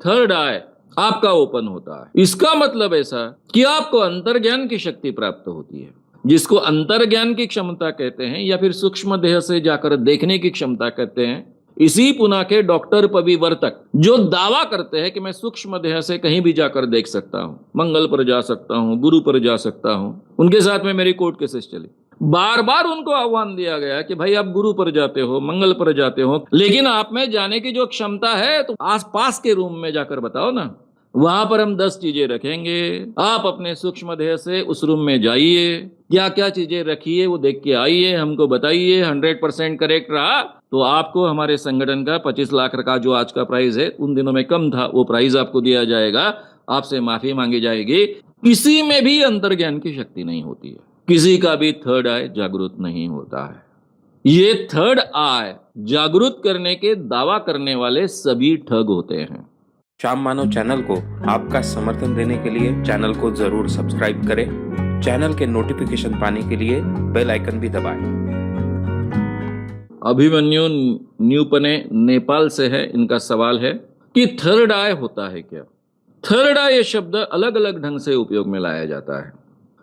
Third आई आपका open होता है। इसका मतलब ऐसा कि आपको अंतर्ज्ञान की शक्ति प्राप्त होती है, जिसको अंतर्ज्ञान की क्षमता कहते हैं या फिर सूक्ष्म देह से जाकर देखने की क्षमता कहते हैं। इसी पुना के डॉक्टर पविवर्तक जो दावा करते हैं कि मैं सूक्ष्म देह से कहीं भी जाकर देख सकता हूं, मंगल पर जा सकता हूं, गुरु पर जा सकता हूं, उनके साथ में मेरी कोर्ट केसेस चली। बार बार उनको आह्वान दिया गया कि भाई आप गुरु पर जाते हो, मंगल पर जाते हो, लेकिन आप में जाने की जो क्षमता है तो आसपास के रूम में जाकर बताओ ना, वहां पर हम 10 चीजें रखेंगे, आप अपने सूक्ष्म देह से उस रूम में जाइए, क्या क्या चीजें रखिए वो देख के आइए, हमको बताइए। 100% करेक्ट रहा तो आपको हमारे संगठन का 25 लाख का जो आज का प्राइस है, उन दिनों में कम था, वो प्राइस आपको दिया जाएगा, आपसे माफी मांगी जाएगी। किसी में भी अंतर्ज्ञान की शक्ति नहीं होती है, किसी का भी थर्ड आई जागृत नहीं होता है। ये थर्ड आई जागृत करने के दावा करने वाले सभी ठग होते हैं। श्याम मानव चैनल को आपका समर्थन देने के लिए चैनल को जरूर सब्सक्राइब करें। चैनल के नोटिफिकेशन पाने के लिए बेल आइकन भी दबाएं। अभिमन्यु न्यूपने नेपाल से है, इनका सवाल है कि थर्ड आई होता है क्या। थर्ड आई ये शब्द अलग अलग ढंग से उपयोग में लाया जाता है।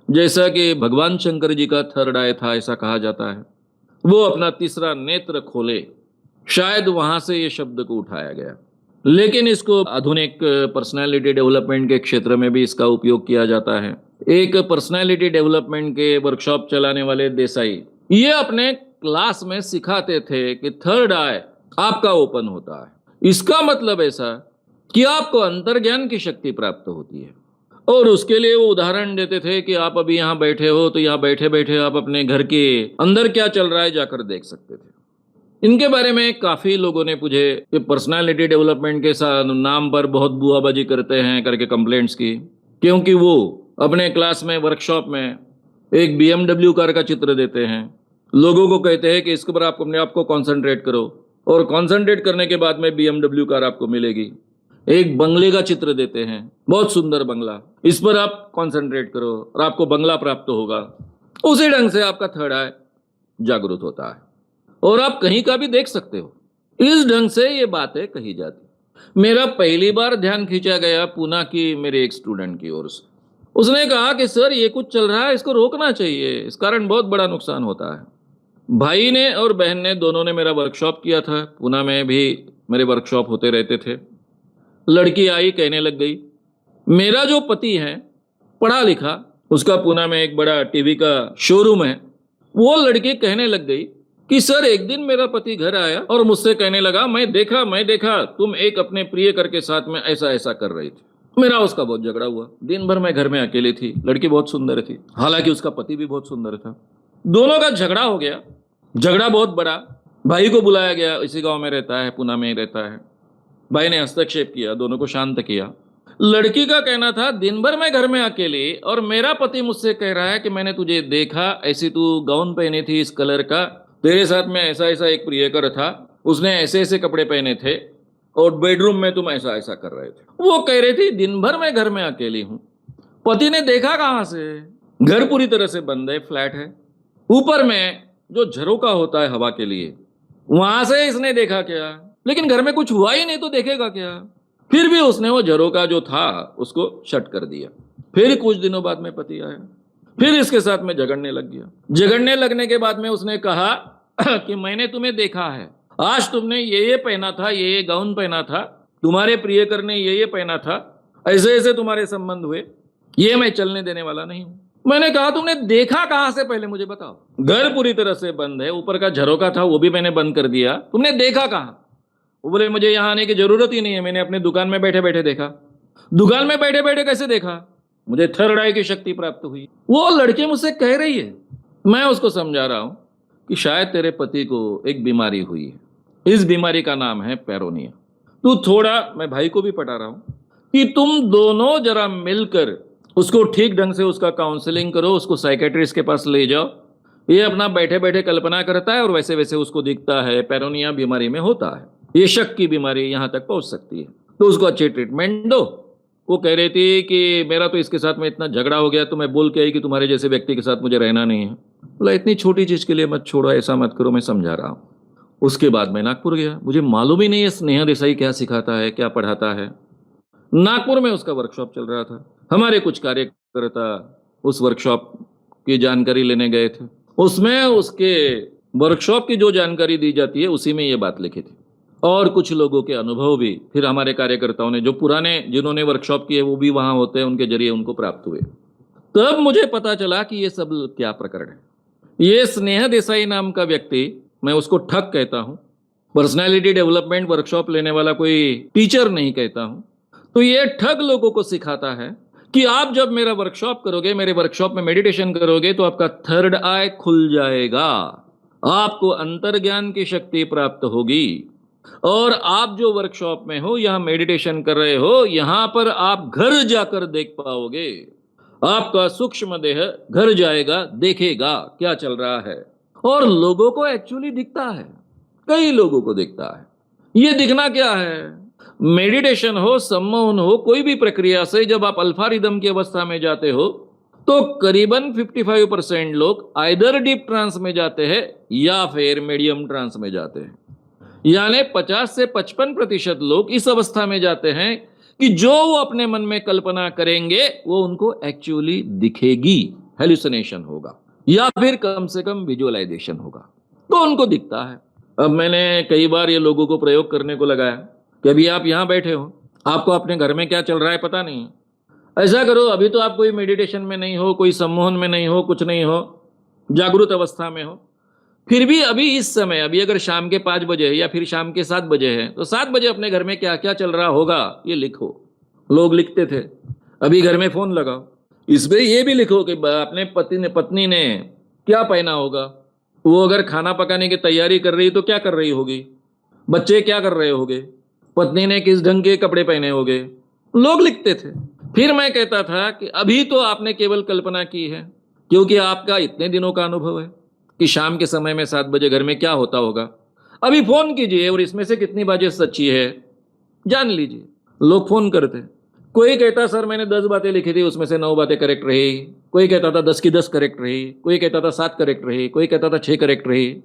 जैसा कि भगवान शंकर जी का थर्ड आई था, ऐसा कहा जाता है, वो अपना तीसरा नेत्र खोले, शायद वहां से ये शब्द को उठाया गया। लेकिन इसको आधुनिक पर्सनालिटी डेवलपमेंट के क्षेत्र में भी इसका उपयोग किया जाता है। एक पर्सनालिटी डेवलपमेंट के वर्कशॉप चलाने वाले देसाई ये अपने क्लास में सिखाते थे कि थर्ड आई आपका ओपन होता है। इसका मतलब ऐसा कि आपको अंतर्ज्ञान की शक्ति प्राप्त होती है। और उसके लिए वो उदाहरण देते थे कि आप अभी यहाँ बैठे हो तो यहाँ बैठे बैठे आप अपने घर के अंदर क्या चल रहा है जाकर देख सकते थे। इनके बारे में काफी लोगों ने पूछे कि पर्सनालिटी डेवलपमेंट के नाम पर बहुत बुआबाजी करते हैं करके कंप्लेंट्स की, क्योंकि वो अपने क्लास में वर्कशॉप में एक BMW कार का चित्र देते हैं, लोगों को कहते हैं कि इसके ऊपर आप अपने आप को कॉन्सेंट्रेट करो, और कॉन्सेंट्रेट करने के बाद में BMW कार आपको मिलेगी। एक बंगले का चित्र देते हैं, बहुत सुंदर बंगला, इस पर आप कॉन्सेंट्रेट करो और आपको बंगला प्राप्त होगा। उसी ढंग से आपका थर्ड आई जागृत होता है और आप कहीं का भी देख सकते हो। इस ढंग से ये बातें कही जाती। मेरा पहली बार ध्यान खींचा गया पुणे की मेरे एक स्टूडेंट की ओर से। उसने कहा कि सर ये कुछ चल रहा है, इसको रोकना चाहिए, इस कारण बहुत बड़ा नुकसान होता है। भाई ने और बहन ने दोनों ने मेरा वर्कशॉप किया था, पुणे में भी मेरे वर्कशॉप होते रहते थे। लड़की आई, कहने लग गई, मेरा जो पति है पढ़ा लिखा, उसका पुणे में एक बड़ा टीवी का शोरूम है। वो लड़की कहने लग गई कि सर एक दिन मेरा पति घर आया और मुझसे कहने लगा, मैं देखा तुम एक अपने प्रिय के साथ में ऐसा ऐसा कर रही थी। मेरा उसका बहुत झगड़ा हुआ। दिन भर मैं घर में अकेली थी, लड़की बहुत सुंदर थी, हालांकि उसका पति भी बहुत सुंदर था। दोनों का झगड़ा हो गया, झगड़ा बहुत बड़ा। भाई को बुलाया गया, इसी गांव में रहता है, पुणे में ही रहता है। भाई ने हस्तक्षेप किया, दोनों को शांत किया। लड़की का कहना था, दिन भर मैं घर में अकेली और मेरा पति मुझसे कह रहा है कि मैंने तुझे देखा, ऐसी तू गाउन पहनी थी इस कलर का, तेरे साथ में ऐसा ऐसा एक प्रियकर था, उसने ऐसे ऐसे कपड़े पहने थे और बेडरूम में तुम ऐसा ऐसा कर रहे थे। वो कह रही थी दिन भर मैं घर में अकेली हूं। पति ने देखा कहां से, घर पूरी तरह से बंद है, फ्लैट है, ऊपर में जो झरोका होता है हवा के लिए, वहां से इसने देखा क्या, लेकिन घर में कुछ हुआ ही नहीं तो देखेगा क्या। फिर भी उसने वो झरोका जो था उसको शट कर दिया। फिर कुछ दिनों बाद में पति आया, फिर इसके साथ में झगड़ने लग गया। झगड़ने लगने के बाद में उसने कहा कि मैंने तुम्हें देखा है, आज तुमने ये पहना था, ये गाउन पहना था, तुम्हारे प्रियकर ने ये पहना था, ऐसे ऐसे तुम्हारे संबंध हुए, ये मैं चलने देने वाला नहीं हूं। मैंने कहा तुमने देखा कहां से, पहले मुझे बताओ। घर पूरी तरह से बंद है, ऊपर का झरोका था वो भी मैंने बंद कर दिया, तुमने देखा कहां। वो बोले मुझे यहां आने की जरूरत ही नहीं है, मैंने अपने दुकान में बैठे बैठे देखा। दुकान में बैठे बैठे कैसे देखा, मुझे थर्ड आई की शक्ति प्राप्त हुई। वो लड़की मुझसे कह रही है, मैं उसको समझा रहा हूं कि शायद तेरे पति को एक बीमारी हुई है, इस बीमारी का नाम है पैरोनिया। तू थोड़ा, मैं भाई को भी पढ़ा रहा हूं कि तुम दोनों जरा मिलकर उसको ठीक ढंग से उसका काउंसलिंग करो, उसको साइकेट्रिस्ट के पास ले जाओ। ये अपना बैठे बैठे कल्पना करता है और वैसे वैसे उसको दिखता है, पैरोनिया बीमारी में होता है, ये शक की बीमारी यहां तक पहुंच सकती है, तो उसको अच्छी ट्रीटमेंट दो। वो कह रही थी कि मेरा तो इसके साथ में इतना झगड़ा हो गया तो मैं बोल के आई कि तुम्हारे जैसे व्यक्ति के साथ मुझे रहना नहीं है। बोला इतनी छोटी चीज के लिए मत छोड़ो, ऐसा मत करो, मैं समझा रहा हूँ। उसके बाद मैं नागपुर गया, मुझे मालूम ही नहीं है स्नेहा देसाई क्या सिखाता है, क्या पढ़ाता है। नागपुर में उसका वर्कशॉप चल रहा था। हमारे कुछ कार्यकर्ता उस वर्कशॉप की जानकारी लेने गए थे। उसमें उसके वर्कशॉप की जो जानकारी दी जाती है उसी में ये बात लिखी थी, और कुछ लोगों के अनुभव भी फिर हमारे कार्यकर्ताओं ने, जो पुराने जिन्होंने वर्कशॉप किए वो भी वहां होते हैं, उनके जरिए उनको प्राप्त हुए। तब मुझे पता चला कि ये सब क्या प्रकरण है। ये स्नेह देसाई नाम का व्यक्ति, मैं उसको ठग कहता हूं, पर्सनालिटी डेवलपमेंट वर्कशॉप लेने वाला कोई टीचर नहीं कहता हूं। तो ये ठग लोगों को सिखाता है कि आप जब मेरा वर्कशॉप करोगे, मेरे वर्कशॉप में मेडिटेशन करोगे, तो आपका थर्ड आई खुल जाएगा, आपको अंतर्ज्ञान की शक्ति प्राप्त होगी, और आप जो वर्कशॉप में हो, यहां मेडिटेशन कर रहे हो, यहां पर आप घर जाकर देख पाओगे, आपका सूक्ष्म देह घर जाएगा, देखेगा क्या चल रहा है। और लोगों को एक्चुअली दिखता है, कई लोगों को दिखता है। ये दिखना क्या है? मेडिटेशन हो, सम्मोहन हो, कोई भी प्रक्रिया से जब आप अल्फा रिदम की अवस्था में जाते हो, तो करीबन 55% लोग आइदर डीप ट्रांस में जाते हैं या फिर मीडियम ट्रांस में जाते हैं। यानी 50 से 55% लोग इस अवस्था में जाते हैं कि जो वो अपने मन में कल्पना करेंगे वो उनको एक्चुअली दिखेगी, हेलुसिनेशन होगा या फिर कम से कम विजुअलाइजेशन होगा, तो उनको दिखता है। अब मैंने कई बार ये लोगों को प्रयोग करने को लगाया कि अभी आप यहां बैठे हो, आपको अपने घर में क्या चल रहा है पता नहीं है। ऐसा करो, अभी तो आप कोई मेडिटेशन में नहीं हो, कोई सम्मोहन में नहीं हो, कुछ नहीं हो, जागृत अवस्था में हो, फिर भी अभी इस समय, अभी अगर शाम के 5 बजे है या फिर शाम के 7 बजे है, तो 7 बजे अपने घर में क्या क्या चल रहा होगा ये लिखो। लोग लिखते थे। अभी घर में फोन लगाओ, इसमें ये भी लिखो कि अपने पत्नी ने क्या पहना होगा, वो अगर खाना पकाने की तैयारी कर रही तो क्या कर रही होगी, बच्चे क्या कर रहे होंगे, पत्नी ने किस ढंग के कपड़े पहने होंगे, लोग लिखते थे। फिर मैं कहता था कि अभी तो आपने केवल कल्पना की है, क्योंकि आपका इतने दिनों का अनुभव है कि शाम के समय में 7 बजे घर में क्या होता होगा। अभी फोन कीजिए और इसमें से कितनी बातें सच्ची है जान लीजिए। लोग फोन करते, कोई कहता सर मैंने 10 बातें लिखी थी, उसमें से 9 बातें करेक्ट रही, कोई कहता था 10 की 10 करेक्ट रही, कोई कहता था 7 करेक्ट रही, कोई कहता था 6 करेक्ट रही।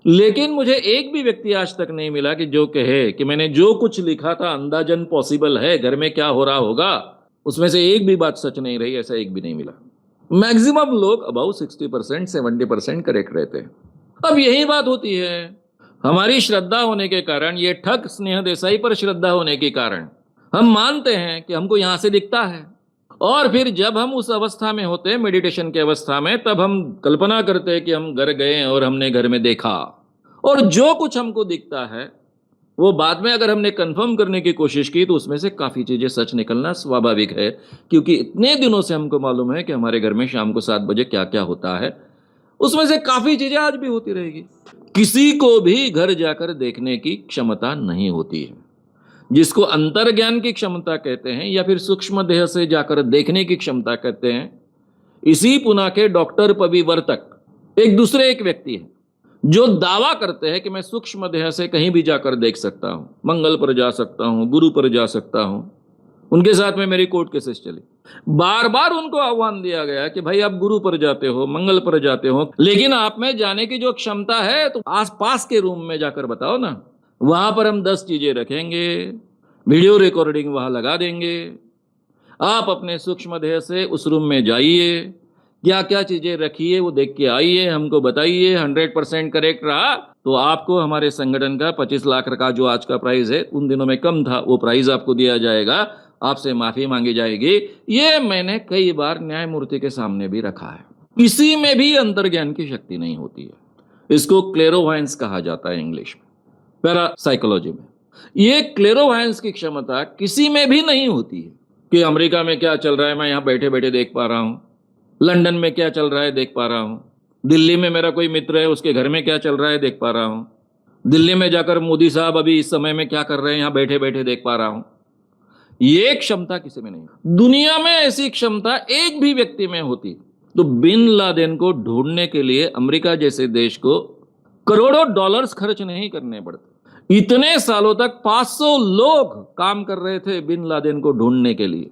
लेकिन मुझे एक भी व्यक्ति आज तक नहीं मिला कि जो कहे कि मैंने जो कुछ लिखा था अंदाजन पॉसिबल है, घर में क्या हो रहा होगा, उसमें से एक भी बात सच नहीं रही, ऐसा एक भी नहीं मिला। मैक्सिमम लोग अबाउट 60% 70% करेक्ट रहते हैं। अब यही बात होती है, हमारी श्रद्धा होने के कारण, ये ठग स्नेह देसाई पर श्रद्धा होने के कारण हम मानते हैं कि हमको यहां से दिखता है, और फिर जब हम उस अवस्था में होते हैं, मेडिटेशन की अवस्था में, तब हम कल्पना करते हैं कि हम घर गए और हमने घर में देखा, और जो कुछ हमको दिखता है वो बाद में अगर हमने कंफर्म करने की कोशिश की तो उसमें से काफी चीजें सच निकलना स्वाभाविक है, क्योंकि इतने दिनों से हमको मालूम है कि हमारे घर में शाम को 7 बजे क्या क्या होता है, उसमें से काफी चीजें आज भी होती रहेगी। किसी को भी घर जाकर देखने की क्षमता नहीं होती है, जिसको अंतर्ज्ञान की क्षमता कहते हैं या फिर सूक्ष्म देह से जाकर देखने की क्षमता कहते हैं। इसी पुणे के डॉक्टर पविवर्तक एक व्यक्ति है जो दावा करते हैं कि मैं सूक्ष्म देह से कहीं भी जाकर देख सकता हूं, मंगल पर जा सकता हूं, गुरु पर जा सकता हूं। उनके साथ में मेरी कोर्ट केसेस चली, बार बार उनको आह्वान दिया गया कि भाई आप गुरु पर जाते हो, मंगल पर जाते हो, लेकिन आप में जाने की जो क्षमता है तो आसपास के रूम में जाकर बताओ ना, वहां पर हम 10 चीजें रखेंगे, वीडियो रिकॉर्डिंग वहां लगा देंगे, आप अपने सूक्ष्म देह से उस रूम में जाइए, क्या क्या चीजें रखिए वो देख के आइए, हमको बताइए। 100% करेक्ट रहा तो आपको हमारे संगठन का 25 लाख का जो आज का प्राइस है, उन दिनों में कम था, वो प्राइस आपको दिया जाएगा, आपसे माफी मांगी जाएगी। ये मैंने कई बार न्यायमूर्ति के सामने भी रखा है। किसी में भी अंतर्ज्ञान की शक्ति नहीं होती है, इसको क्लेरोवायंस कहा जाता है इंग्लिश में, पैरासाइकोलॉजी में। ये क्लेरोवायंस की क्षमता किसी में भी नहीं होती है कि अमेरिका में क्या चल रहा है मैं यहाँ बैठे बैठे देख पा रहा हूँ, लंदन में क्या चल रहा है देख पा रहा हूँ, दिल्ली में मेरा कोई मित्र है उसके घर में क्या चल रहा है देख पा रहा हूँ, दिल्ली में जाकर मोदी साहब अभी इस समय में क्या कर रहे हैं यहाँ बैठे बैठे देख पा रहा हूँ। ये क्षमता किसी में नहीं। दुनिया में ऐसी क्षमता एक भी व्यक्ति में होती तो बिन लादेन को ढूंढने के लिए अमेरिका जैसे देश को करोड़ों डॉलर्स खर्च नहीं करने पड़ते। इतने सालों तक 500 लोग काम कर रहे थे बिन लादेन को ढूंढने के लिए,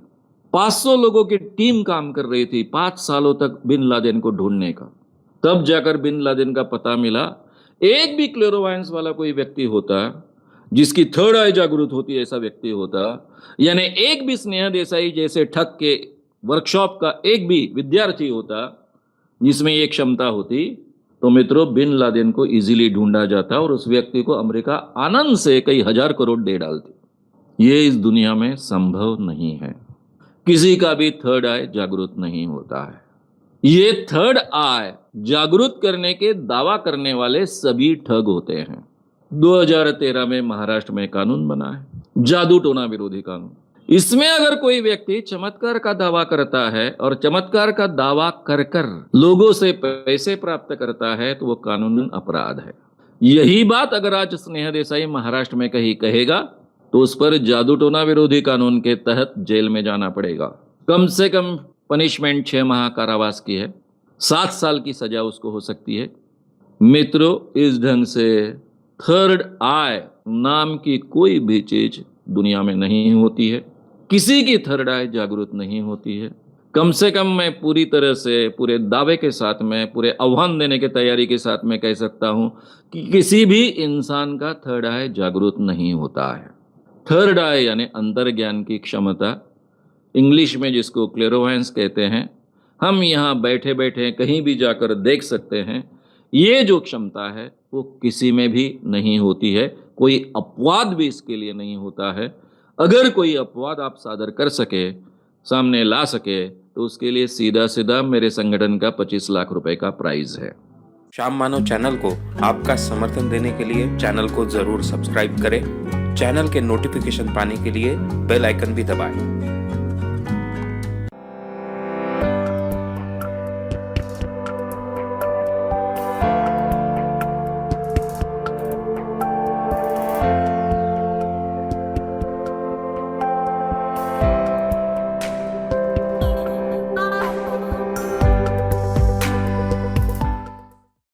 500 लोगों की टीम काम कर रही थी 5 सालों तक बिन लादेन को ढूंढने का। तब जाकर बिन लादेन का पता मिला। एक भी क्लेरोवायंस वाला कोई व्यक्ति होता जिसकी थर्ड आई जागृत होती है ऐसा व्यक्ति होता, यानी एक भी स्नेह देसाई जैसे ठग के वर्कशॉप का एक भी विद्यार्थी होता जिसमें ये क्षमता होती, तो मित्रों बिन लादेन को इजीली ढूंढा जाता और उस व्यक्ति को अमेरिका आनंद से कई हजार करोड़ दे डालती। ये इस दुनिया में संभव नहीं है। किसी का भी थर्ड आई जागृत नहीं होता है। ये थर्ड आई जागृत करने के दावा करने वाले सभी ठग होते हैं। 2013 में महाराष्ट्र में कानून बना है, जादू टोना विरोधी कानून। इसमें अगर कोई व्यक्ति चमत्कार का दावा करता है और चमत्कार का दावा कर कर लोगों से पैसे प्राप्त करता है तो वो कानूनन अपराध है। यही बात अगर आज स्नेह देसाई महाराष्ट्र में कहीं कहेगा तो उस पर जादू टोना विरोधी कानून के तहत जेल में जाना पड़ेगा। कम से कम पनिशमेंट 6 माह कारावास की है, 7 साल की सजा उसको हो सकती है। मित्रों, इस ढंग से थर्ड आई नाम की कोई भी चीज दुनिया में नहीं होती है। किसी की थर्ड आई जागृत नहीं होती है। कम से कम मैं पूरी तरह से पूरे दावे के साथ में, पूरे आह्वान देने की तैयारी के साथ में कह सकता हूं कि किसी भी इंसान का थर्ड आई जागृत नहीं होता है। थर्ड आई यानी अंतर्ज्ञान की क्षमता, इंग्लिश में जिसको क्लेरोवेंस कहते हैं, हम यहाँ बैठे बैठे कहीं भी जाकर देख सकते हैं। ये जो क्षमता है वो किसी में भी नहीं होती है। कोई अपवाद भी इसके लिए नहीं होता है। अगर कोई अपवाद आप सादर कर सके, सामने ला सके, तो उसके लिए सीधा सीधा मेरे संगठन का 25 लाख रुपए का प्राइज है। श्याम मानव चैनल को आपका समर्थन देने के लिए चैनल को जरूर सब्सक्राइब करें। चैनल के नोटिफिकेशन पाने के लिए बेल आइकन भी दबाएं।